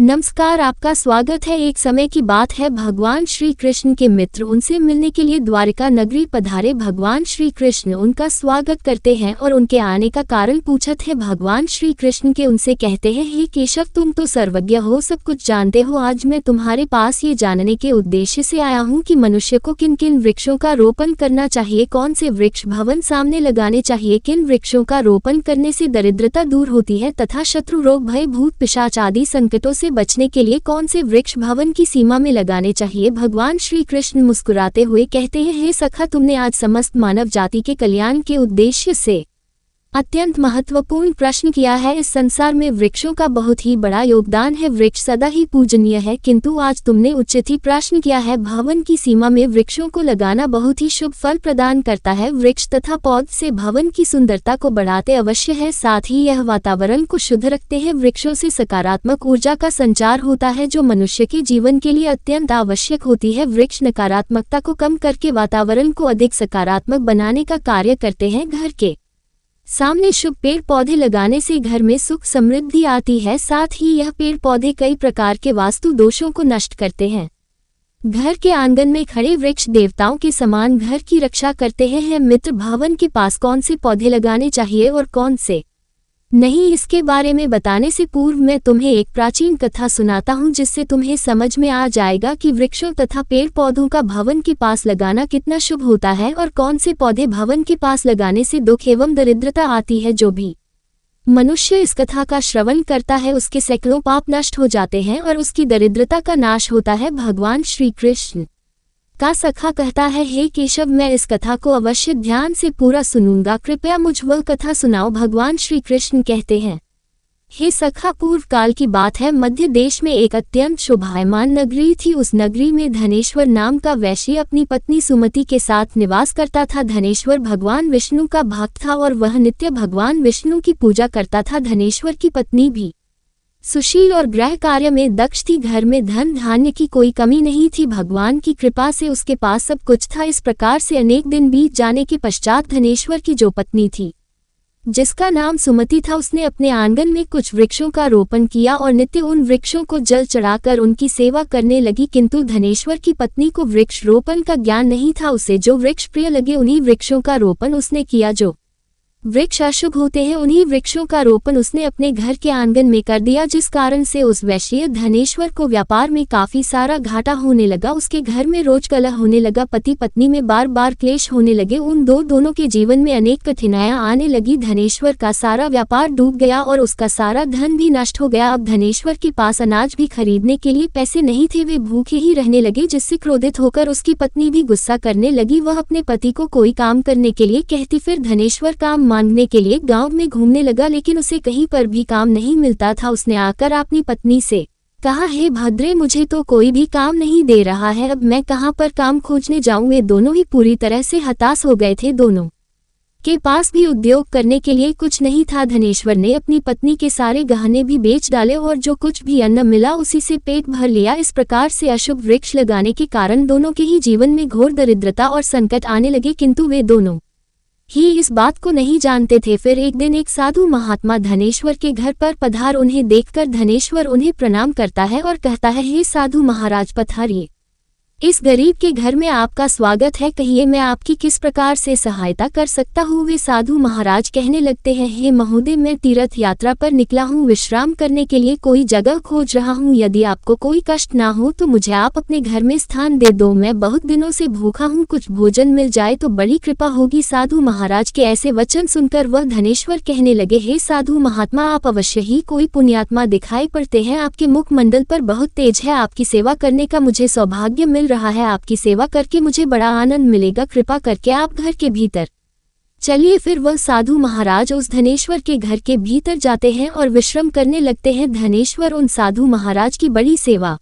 नमस्कार, आपका स्वागत है। एक समय की बात है, भगवान श्री कृष्ण के मित्र उनसे मिलने के लिए द्वारिका नगरी पधारे। भगवान श्री कृष्ण उनका स्वागत करते हैं और उनके आने का कारण पूछते हैं। भगवान श्री कृष्ण के उनसे कहते हैं, हे केशव, तुम तो सर्वज्ञ हो, सब कुछ जानते हो। आज मैं तुम्हारे पास ये जानने के उद्देश्य से आया हूँ कि मनुष्य को किन किन वृक्षों का रोपण करना चाहिए, कौन से वृक्ष भवन सामने लगाने चाहिए, किन वृक्षों का रोपण करने से दरिद्रता दूर होती है तथा शत्रु, रोग, भय, भूत, पिशाच आदि संकटों से बचने के लिए कौन से वृक्ष भवन की सीमा में लगाने चाहिए। भगवान श्री कृष्ण मुस्कुराते हुए कहते हैं, हे सखा, तुमने आज समस्त मानव जाति के कल्याण के उद्देश्य से अत्यंत महत्वपूर्ण प्रश्न किया है। इस संसार में वृक्षों का बहुत ही बड़ा योगदान है, वृक्ष सदा ही पूजनीय है, किंतु आज तुमने उचित ही प्रश्न किया है। भवन की सीमा में वृक्षों को लगाना बहुत ही शुभ फल प्रदान करता है। वृक्ष तथा पौध से भवन की सुंदरता को बढ़ाते अवश्य है, साथ ही यह वातावरण को शुद्ध रखते हैं। वृक्षों से सकारात्मक ऊर्जा का संचार होता है जो मनुष्य के जीवन के लिए अत्यंत आवश्यक होती है। वृक्ष नकारात्मकता को कम करके वातावरण को अधिक सकारात्मक बनाने का कार्य करते हैं। घर के सामने शुभ पेड़ पौधे लगाने से घर में सुख समृद्धि आती है, साथ ही यह पेड़ पौधे कई प्रकार के वास्तु दोषों को नष्ट करते हैं। घर के आंगन में खड़े वृक्ष देवताओं के समान घर की रक्षा करते हैं। मित्र, भवन के पास कौन से पौधे लगाने चाहिए और कौन से नहीं, इसके बारे में बताने से पूर्व मैं तुम्हें एक प्राचीन कथा सुनाता हूँ, जिससे तुम्हें समझ में आ जाएगा कि वृक्षों तथा पेड़ पौधों का भवन के पास लगाना कितना शुभ होता है और कौन से पौधे भवन के पास लगाने से दुख एवं दरिद्रता आती है। जो भी मनुष्य इस कथा का श्रवण करता है उसके सैकड़ों पाप नष्ट हो जाते हैं और उसकी दरिद्रता का नाश होता है। भगवान श्री कृष्ण का सखा कहता है, हे केशव, मैं इस कथा को अवश्य ध्यान से पूरा सुनूंगा, कृपया मुझ वह कथा सुनाओ। भगवान श्री कृष्ण कहते हैं, हे सखा, पूर्व काल की बात है। मध्य देश में एक अत्यंत शोभायमान नगरी थी। उस नगरी में धनेश्वर नाम का वैश्य अपनी पत्नी सुमति के साथ निवास करता था। धनेश्वर भगवान विष्णु का भक्त था और वह नित्य भगवान विष्णु की पूजा करता था। धनेश्वर की पत्नी भी सुशील और गृह कार्य में दक्ष थी। घर में धन धान्य की कोई कमी नहीं थी। भगवान की कृपा से उसके पास सब कुछ था। इस प्रकार से अनेक दिन बीत जाने के पश्चात धनेश्वर की जो पत्नी थी, जिसका नाम सुमति था, उसने अपने आंगन में कुछ वृक्षों का रोपण किया और नित्य उन वृक्षों को जल चढ़ाकर उनकी सेवा करने लगी। किंतु धनेश्वर की पत्नी को वृक्ष रोपण का ज्ञान नहीं था। उसे जो वृक्ष प्रिय लगे उन्हीं वृक्षों का रोपण उसने किया। जो वृक्ष अशुभ होते हैं उन्हीं वृक्षों का रोपण उसने अपने घर के आंगन में कर दिया, जिस कारण से उस वैश्य धनेश्वर को व्यापार में काफी सारा घाटा होने लगा। उसके घर में रोज कलह होने लगा, पति पत्नी में बार बार क्लेश होने लगे, उन दोनों के जीवन में अनेक कठिनाइयां आने लगी। धनेश्वर का सारा व्यापार डूब गया और उसका सारा धन भी नष्ट हो गया। अब धनेश्वर के पास अनाज भी खरीदने के लिए पैसे नहीं थे, वे भूखे ही रहने लगे, जिससे क्रोधित होकर उसकी पत्नी भी गुस्सा करने लगी। वह अपने पति को कोई काम करने के लिए कहती, फिर धनेश्वर काम मांगने के लिए गांव में घूमने लगा, लेकिन उसे कहीं पर भी काम नहीं मिलता था। उसने आकर अपनी पत्नी से कहा, हे भद्रे, मुझे तो कोई भी काम नहीं दे रहा है, अब मैं कहां पर काम खोजने जाऊं। वे दोनों ही पूरी तरह से हताश हो गए थे। दोनों के पास भी उद्योग करने के लिए कुछ नहीं था। धनेश्वर ने अपनी पत्नी के सारे गहने भी बेच डाले और जो कुछ भी अन्न मिला उसी से पेट भर लिया। इस प्रकार से अशुभ वृक्ष लगाने के कारण दोनों के ही जीवन में घोर दरिद्रता और संकट आने लगे, किंतु वे दोनों ही इस बात को नहीं जानते थे। फिर एक दिन एक साधु महात्मा धनेश्वर के घर पर पधार। उन्हें देखकर धनेश्वर उन्हें प्रणाम करता है और कहता है, हे साधु महाराज, पधारिए, इस गरीब के घर में आपका स्वागत है, कहिए मैं आपकी किस प्रकार से सहायता कर सकता हूँ। वे साधु महाराज कहने लगते हैं, हे महोदय, मैं तीर्थ यात्रा पर निकला हूँ, विश्राम करने के लिए कोई जगह खोज रहा हूँ। यदि आपको कोई कष्ट ना हो तो मुझे आप अपने घर में स्थान दे दो, मैं बहुत दिनों से भूखा हूँ, कुछ भोजन मिल जाए तो बड़ी कृपा होगी। साधु महाराज के ऐसे वचन सुनकर वह धनेश्वर कहने लगे, हे साधु महात्मा, आप अवश्य ही कोई पुण्यात्मा दिखाई पड़ते हैं, आपके मुखमंडल पर बहुत तेज है, आपकी सेवा करने का मुझे सौभाग्य मिल रहा है, आपकी सेवा करके मुझे बड़ा आनंद मिलेगा, कृपा करके आप घर के भीतर चलिए। फिर वह साधु महाराज उस धनेश्वर के घर के भीतर जाते हैं और विश्राम करने लगते हैं। धनेश्वर उन साधु महाराज की बड़ी सेवा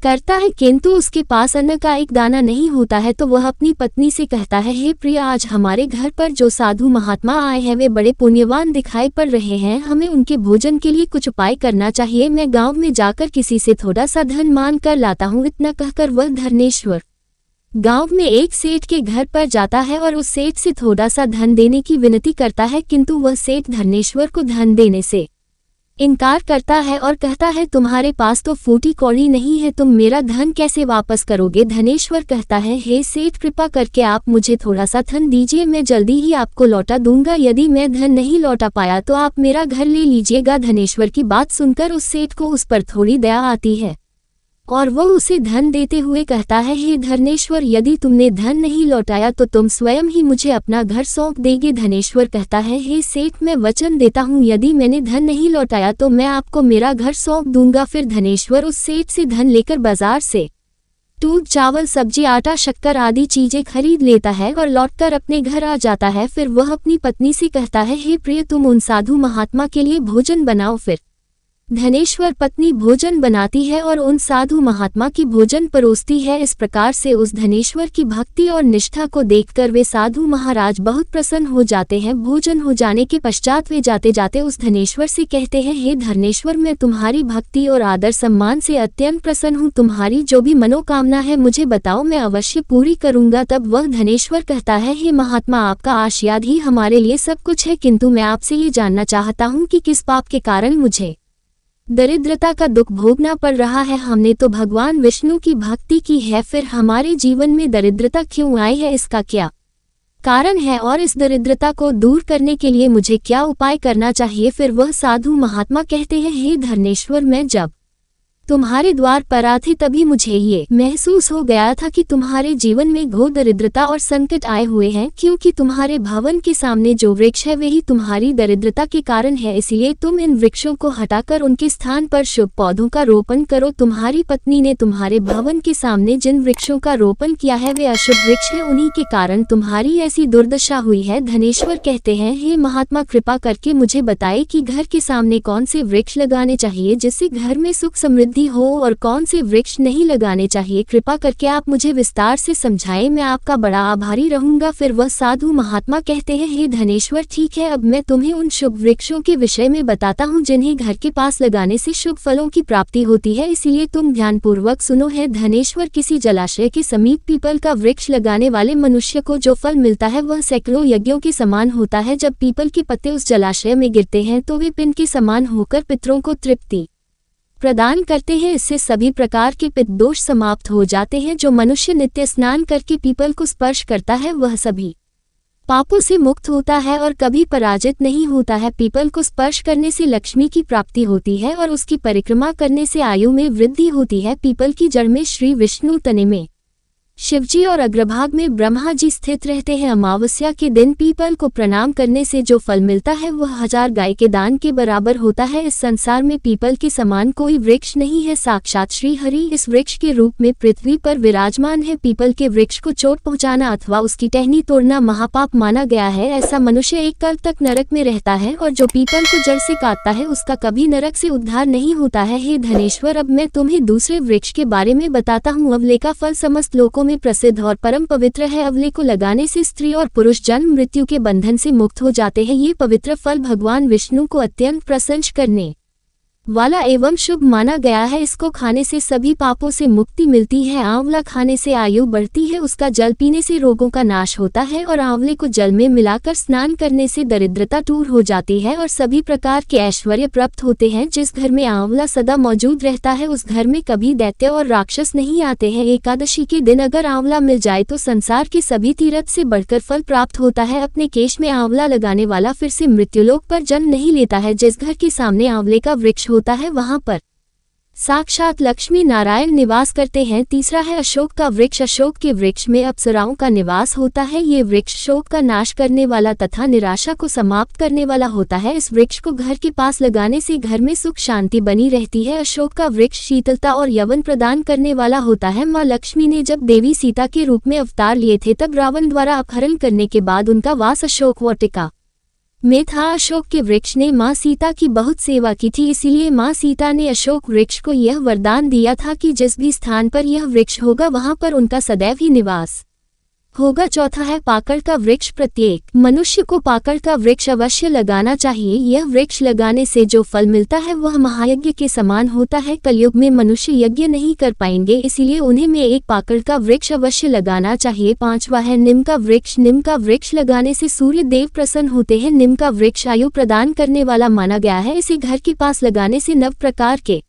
करता है, किंतु उसके पास अन्न का एक दाना नहीं होता है, तो वह अपनी पत्नी से कहता है, हे प्रिय, आज हमारे घर पर जो साधु महात्मा आए हैं वे बड़े पुण्यवान दिखाई पड़ रहे हैं, हमें उनके भोजन के लिए कुछ उपाय करना चाहिए, मैं गांव में जाकर किसी से थोड़ा सा धन मांग कर लाता हूँ। इतना कहकर वह धनेश्वर गांव में एक सेठ के घर पर जाता है और उस सेठ से थोड़ा सा धन देने की विनती करता है, किंतु वह सेठ धनेश्वर को धन देने से इनकार करता है और कहता है तुम्हारे पास तो फूटी कौड़ी नहीं है, तुम मेरा धन कैसे वापस करोगे। धनेश्वर कहता है हे सेठ, कृपा करके आप मुझे थोड़ा सा धन दीजिए, मैं जल्दी ही आपको लौटा दूंगा। यदि मैं धन नहीं लौटा पाया तो आप मेरा घर ले लीजिएगा। धनेश्वर की बात सुनकर उस सेठ को उस पर थोड़ी दया आती है और वो उसे धन देते हुए कहता है हे धनेश्वर, यदि तुमने धन नहीं लौटाया तो तुम स्वयं ही मुझे अपना घर सौंप देंगे। धनेश्वर कहता है हे सेठ, मैं वचन देता हूँ यदि मैंने धन नहीं लौटाया तो मैं आपको मेरा घर सौंप दूंगा। फिर धनेश्वर उस सेठ से धन लेकर बाजार से दूध, चावल, सब्जी, आटा, शक्कर आदि चीजें खरीद लेता है और लौटकर अपने घर आ जाता है। फिर वह अपनी पत्नी से कहता है हे प्रिय, तुम उन साधु महात्मा के लिए भोजन बनाओ। फिर धनेश्वर पत्नी भोजन बनाती है और उन साधु महात्मा की भोजन परोसती है। इस प्रकार से उस धनेश्वर की भक्ति और निष्ठा को देखकर वे साधु महाराज बहुत प्रसन्न हो जाते हैं। भोजन हो जाने के पश्चात वे जाते जाते उस धनेश्वर से कहते हैं हे धनेश्वर, मैं तुम्हारी भक्ति और आदर सम्मान से अत्यंत प्रसन्न हूँ, तुम्हारी जो भी मनोकामना है मुझे बताओ, मैं अवश्य पूरी करूंगा। तब वह धनेश्वर कहता है हे महात्मा, आपका आशीर्वाद ही हमारे लिए सब कुछ है, किंतु मैं आपसे ये जानना चाहता हूँ कि किस पाप के कारण मुझे दरिद्रता का दुख भोगना पड़ रहा है। हमने तो भगवान विष्णु की भक्ति की है, फिर हमारे जीवन में दरिद्रता क्यों आई है, इसका क्या कारण है और इस दरिद्रता को दूर करने के लिए मुझे क्या उपाय करना चाहिए। फिर वह साधु महात्मा कहते हैं हे धनेश्वर, मैं जब तुम्हारे द्वार पर आ थे तभी मुझे ये महसूस हो गया था कि तुम्हारे जीवन में घोर दरिद्रता और संकट आए हुए हैं, क्योंकि तुम्हारे भवन के सामने जो वृक्ष है वही तुम्हारी दरिद्रता के कारण है। इसलिए तुम इन वृक्षों को हटाकर उनके स्थान पर शुभ पौधों का रोपण करो। तुम्हारी पत्नी ने तुम्हारे भवन के सामने जिन वृक्षों का रोपण किया है वे अशुभ वृक्ष है, उन्हीं के कारण तुम्हारी ऐसी दुर्दशा हुई है। धनेश्वर कहते हैं हे महात्मा, कृपा करके मुझे बताए कि घर के सामने कौन से वृक्ष लगाने चाहिए जिससे घर में सुख समृद्धि हो और कौन से वृक्ष नहीं लगाने चाहिए। कृपा करके आप मुझे विस्तार से समझाएं, मैं आपका बड़ा आभारी रहूंगा। फिर वह साधु महात्मा कहते हैं हे धनेश्वर, ठीक है, अब मैं तुम्हें उन शुभ वृक्षों के विषय में बताता हूँ जिन्हें घर के पास लगाने से शुभ फलों की प्राप्ति होती है, इसलिए तुम ध्यानपूर्वक सुनो। है धनेश्वर, किसी जलाशय के समीप पीपल का वृक्ष लगाने वाले मनुष्य को जो फल मिलता है वह सैकड़ों यज्ञों के समान होता है। जब पीपल के पत्ते उस जलाशय में गिरते हैं तो वे पिंड के समान होकर पितरों को तृप्ति प्रदान करते हैं। इससे सभी प्रकार के पित्त दोष समाप्त हो जाते हैं। जो मनुष्य नित्य स्नान करके पीपल को स्पर्श करता है वह सभी पापों से मुक्त होता है और कभी पराजित नहीं होता है। पीपल को स्पर्श करने से लक्ष्मी की प्राप्ति होती है और उसकी परिक्रमा करने से आयु में वृद्धि होती है। पीपल की जड़ में श्री विष्णु, तने में शिवजी और अग्रभाग में ब्रह्मा जी स्थित रहते हैं। अमावस्या के दिन पीपल को प्रणाम करने से जो फल मिलता है वह 1000 गाय के दान के बराबर होता है। इस संसार में पीपल के समान कोई वृक्ष नहीं है, साक्षात श्री हरि इस वृक्ष के रूप में पृथ्वी पर विराजमान है। पीपल के वृक्ष को चोट पहुंचाना अथवा उसकी टहनी तोड़ना महापाप माना गया है। ऐसा मनुष्य एक कल्प तक नरक में रहता है और जो पीपल को जड़ से काटता है उसका कभी नरक से उद्धार नहीं होता है। हे धनेश्वर, अब मैं तुम्हें दूसरे वृक्ष के बारे में बताता हूँ। अवले का फल समस्त लोकों में प्रसिद्ध और परम पवित्र है। अवले को लगाने से स्त्री और पुरुष जन्म मृत्यु के बंधन से मुक्त हो जाते हैं। ये पवित्र फल भगवान विष्णु को अत्यंत प्रसन्न करने वाला एवं शुभ माना गया है। इसको खाने से सभी पापों से मुक्ति मिलती है। आंवला खाने से आयु बढ़ती है, उसका जल पीने से रोगों का नाश होता है और आंवले को जल में मिलाकर स्नान करने से दरिद्रता दूर हो जाती है और सभी प्रकार के ऐश्वर्य प्राप्त होते हैं। जिस घर में आंवला सदा मौजूद रहता है उस घर में कभी दैत्य और राक्षस नहीं आते हैं। एकादशी के दिन अगर आंवला मिल जाए तो संसार के सभी तीर्थ से बढ़कर फल प्राप्त होता है। अपने केश में आंवला लगाने वाला फिर से मृत्युलोक पर जन्म नहीं लेता है। जिस घर के सामने आंवले का वृक्ष होता है वहां पर साक्षात लक्ष्मी नारायण निवास करते हैं। तीसरा है अशोक का वृक्ष। अशोक के वृक्ष में अप्सराओं का निवास होता है। ये वृक्ष शोक का नाश करने वाला तथा निराशा को समाप्त करने वाला होता है। इस वृक्ष को घर के पास लगाने से घर में सुख शांति बनी रहती है। अशोक का वृक्ष शीतलता और यवन प्रदान करने वाला होता है। माँ लक्ष्मी ने जब देवी सीता के रूप में अवतार लिए थे तब रावण द्वारा अपहरण करने के बाद उनका वास अशोक वाटिका में था। अशोक के वृक्ष ने माँ सीता की बहुत सेवा की थी, इसीलिए माँ सीता ने अशोक वृक्ष को यह वरदान दिया था कि जिस भी स्थान पर यह वृक्ष होगा वहां पर उनका सदैव ही निवास होगा। चौथा है पाकड़ का वृक्ष। प्रत्येक मनुष्य को पाकड़ का वृक्ष अवश्य लगाना चाहिए। यह वृक्ष लगाने से जो फल मिलता है वह महायज्ञ के समान होता है। कलयुग में मनुष्य यज्ञ नहीं कर पाएंगे, इसीलिए उन्हें में एक पाकड़ का वृक्ष अवश्य लगाना चाहिए। पांचवा है नीम का वृक्ष। नीम का वृक्ष लगाने से सूर्य देव प्रसन्न होते हैं। नीम का वृक्ष आयु प्रदान करने वाला माना गया है। इसे घर के पास लगाने से 9 प्रकार के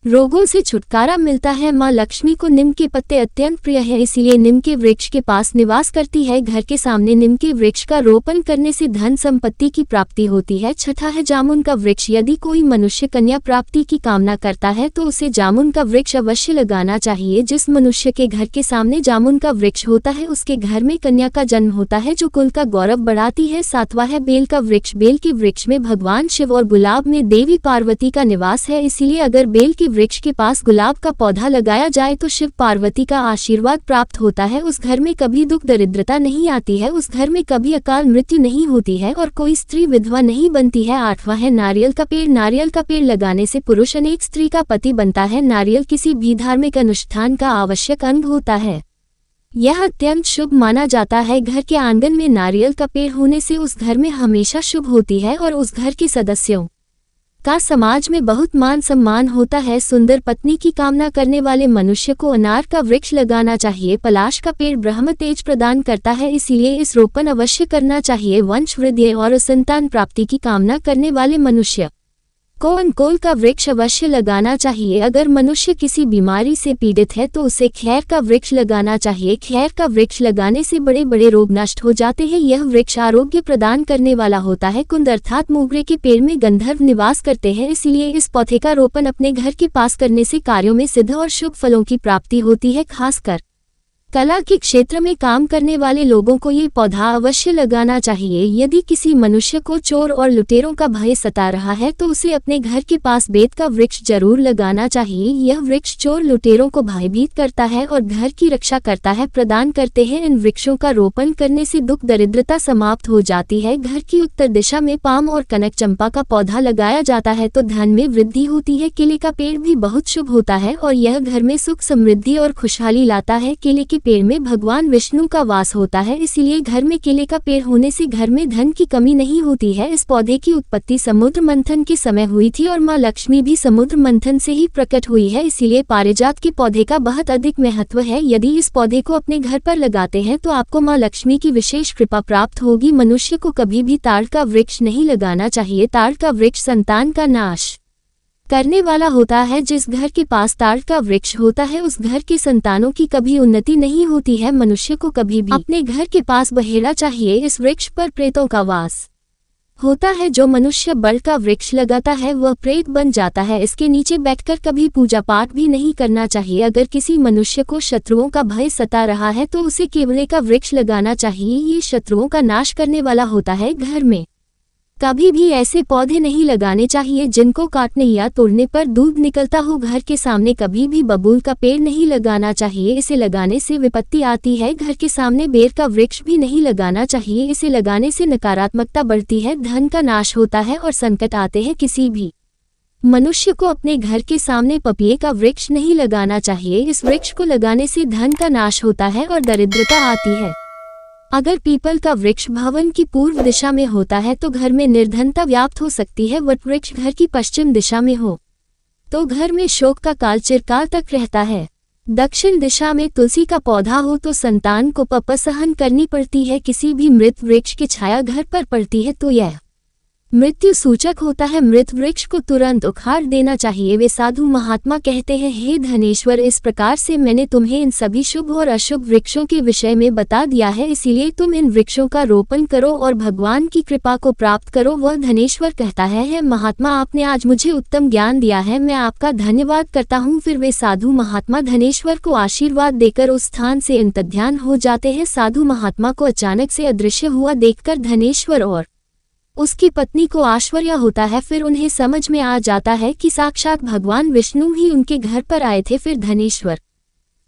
रोगों से छुटकारा मिलता है। माँ लक्ष्मी को नीम के पत्ते अत्यंत प्रिय है, इसीलिए नीम के वृक्ष के पास निवास करती है। घर के सामने नीम के वृक्ष का रोपण करने से धन संपत्ति की प्राप्ति होती है। छठा है जामुन का वृक्ष। यदि कोई मनुष्य कन्या प्राप्ति की कामना करता है तो उसे जामुन का वृक्ष अवश्य लगाना चाहिए। जिस मनुष्य के घर के सामने जामुन का वृक्ष होता है उसके घर में कन्या का जन्म होता है, जो कुल का गौरव बढ़ाती है। सातवां है बेल का वृक्ष। बेल के वृक्ष में भगवान शिव और गुलाब में देवी पार्वती का निवास है, इसीलिए अगर बेल के वृक्ष के पास गुलाब का पौधा लगाया जाए तो शिव पार्वती का आशीर्वाद प्राप्त होता है। उस घर में कभी दुख दरिद्रता नहीं आती है, उस घर में कभी अकाल मृत्यु नहीं होती है और कोई स्त्री विधवा नहीं बनती है। आठवां है नारियल का पेड़। नारियल का पेड़ लगाने से पुरुष अनेक स्त्री का पति बनता है। नारियल किसी भी धार्मिक अनुष्ठान का आवश्यक अंग होता है। यह अत्यंत शुभ माना जाता है। घर के आंगन में नारियल का पेड़ होने से उस घर में हमेशा शुभ होती है और उस घर के सदस्यों का समाज में बहुत मान सम्मान होता है। सुंदर पत्नी की कामना करने वाले मनुष्य को अनार का वृक्ष लगाना चाहिए। पलाश का पेड़ ब्रह्म तेज प्रदान करता है, इसीलिए इस रोपण अवश्य करना चाहिए। वंश वृद्धि और संतान प्राप्ति की कामना करने वाले मनुष्य को अंकोल का वृक्ष अवश्य लगाना चाहिए। अगर मनुष्य किसी बीमारी से पीड़ित है तो उसे खैर का वृक्ष लगाना चाहिए। खैर का वृक्ष लगाने से बड़े बड़े रोग नष्ट हो जाते हैं। यह वृक्ष आरोग्य प्रदान करने वाला होता है। कुंद अर्थात मोगरे के पेड़ में गंधर्व निवास करते हैं, इसलिए इस पौधे का रोपण अपने घर के पास करने से कार्यों में सिद्ध और शुभ फलों की प्राप्ति होती है। खासकर कला के क्षेत्र में काम करने वाले लोगों को ये पौधा अवश्य लगाना चाहिए। यदि किसी मनुष्य को चोर और लुटेरों का भय सता रहा है तो उसे अपने घर के पास बेत का वृक्ष जरूर लगाना चाहिए। यह वृक्ष चोर लुटेरों को भयभीत करता है और घर की रक्षा करता है, प्रदान करते हैं। इन वृक्षों का रोपण करने से दुख दरिद्रता समाप्त हो जाती है। घर की उत्तर दिशा में पाम और कनक चंपा का पौधा लगाया जाता है तो धन में वृद्धि होती है। केले का पेड़ भी बहुत शुभ होता है और यह घर में सुख समृद्धि और खुशहाली लाता है। केले के पेड़ में भगवान विष्णु का वास होता है, इसीलिए घर में केले का पेड़ होने से घर में धन की कमी नहीं होती है। इस पौधे की उत्पत्ति समुद्र मंथन के समय हुई थी और माँ लक्ष्मी भी समुद्र मंथन से ही प्रकट हुई है, इसीलिए पारिजात के पौधे का बहुत अधिक महत्व है। यदि इस पौधे को अपने घर पर लगाते हैं तो आपको माँ लक्ष्मी की विशेष कृपा प्राप्त होगी। मनुष्य को कभी भी ताड़ का वृक्ष नहीं लगाना चाहिए। ताड़ का वृक्ष संतान का नाश करने वाला होता है। जिस घर के पास ताड़ का वृक्ष होता है उस घर के संतानों की कभी उन्नति नहीं होती है। मनुष्य को कभी भी अपने घर के पास बहेड़ा चाहिए। इस वृक्ष पर प्रेतों का वास होता है। जो मनुष्य बड़ का वृक्ष लगाता है वह प्रेत बन जाता है। इसके नीचे बैठकर कभी पूजा पाठ भी नहीं करना चाहिए। अगर किसी मनुष्य को शत्रुओं का भय सता रहा है तो उसे केवले का वृक्ष लगाना चाहिए। ये शत्रुओं का नाश करने वाला होता है। घर में कभी भी ऐसे पौधे नहीं लगाने चाहिए जिनको काटने या तोड़ने पर दूध निकलता हो। घर के सामने कभी भी बबूल का पेड़ नहीं लगाना चाहिए, इसे लगाने से विपत्ति आती है। घर के सामने बेर का वृक्ष भी नहीं लगाना चाहिए, इसे लगाने से नकारात्मकता बढ़ती है, धन का नाश होता है और संकट आते हैं। किसी भी मनुष्य को अपने घर के सामने पपीहे का वृक्ष नहीं लगाना चाहिए। इस वृक्ष को लगाने से धन का नाश होता है और दरिद्रता आती है। अगर पीपल का वृक्ष भवन की पूर्व दिशा में होता है तो घर में निर्धनता व्याप्त हो सकती है। वट वृक्ष घर की पश्चिम दिशा में हो तो घर में शोक का काल चिरकाल तक रहता है। दक्षिण दिशा में तुलसी का पौधा हो तो संतान को पप सहन करनी पड़ती है। किसी भी मृत वृक्ष की छाया घर पर पड़ती है तो यह मृत्यु सूचक होता है। मृत वृक्ष को तुरंत उखाड़ देना चाहिए। वे साधु महात्मा कहते हैं, हे धनेश्वर, इस प्रकार से मैंने तुम्हें इन सभी शुभ और अशुभ वृक्षों के विषय में बता दिया है, इसीलिए तुम इन वृक्षों का रोपण करो और भगवान की कृपा को प्राप्त करो। वह धनेश्वर कहता है, हे महात्मा, आपने आज मुझे उत्तम ज्ञान दिया है, मैं आपका धन्यवाद करता हूँ। फिर वे साधु महात्मा धनेश्वर को आशीर्वाद देकर उस स्थान से अंतर्ध्यान हो जाते हैं। साधु महात्मा को अचानक से अदृश्य हुआ देखकर धनेश्वर और उसकी पत्नी को आश्चर्य होता है। फिर उन्हें समझ में आ जाता है कि साक्षात भगवान विष्णु ही उनके घर पर आए थे। फिर धनेश्वर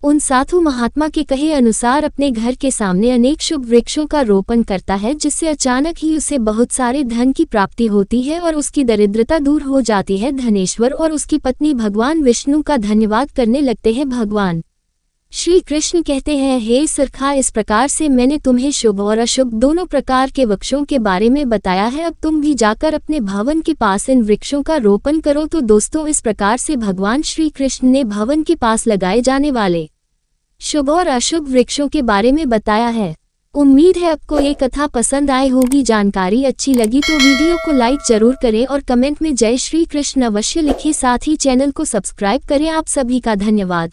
उन साधु महात्मा के कहे अनुसार अपने घर के सामने अनेक शुभ वृक्षों का रोपण करता है, जिससे अचानक ही उसे बहुत सारे धन की प्राप्ति होती है और उसकी दरिद्रता दूर हो जाती है। धनेश्वर और उसकी पत्नी भगवान विष्णु का धन्यवाद करने लगते हैं। भगवान श्री कृष्ण कहते हैं, हे सरखा, इस प्रकार से मैंने तुम्हें शुभ और अशुभ दोनों प्रकार के वृक्षों के बारे में बताया है। अब तुम भी जाकर अपने भवन के पास इन वृक्षों का रोपण करो। तो दोस्तों, इस प्रकार से भगवान श्री कृष्ण ने भवन के पास लगाए जाने वाले शुभ और अशुभ वृक्षों के बारे में बताया है। उम्मीद है आपको ये कथा पसंद आई होगी। जानकारी अच्छी लगी तो वीडियो को लाइक जरूर करें और कमेंट में जय श्री कृष्ण अवश्य लिखें। साथ ही चैनल को सब्सक्राइब करें। आप सभी का धन्यवाद।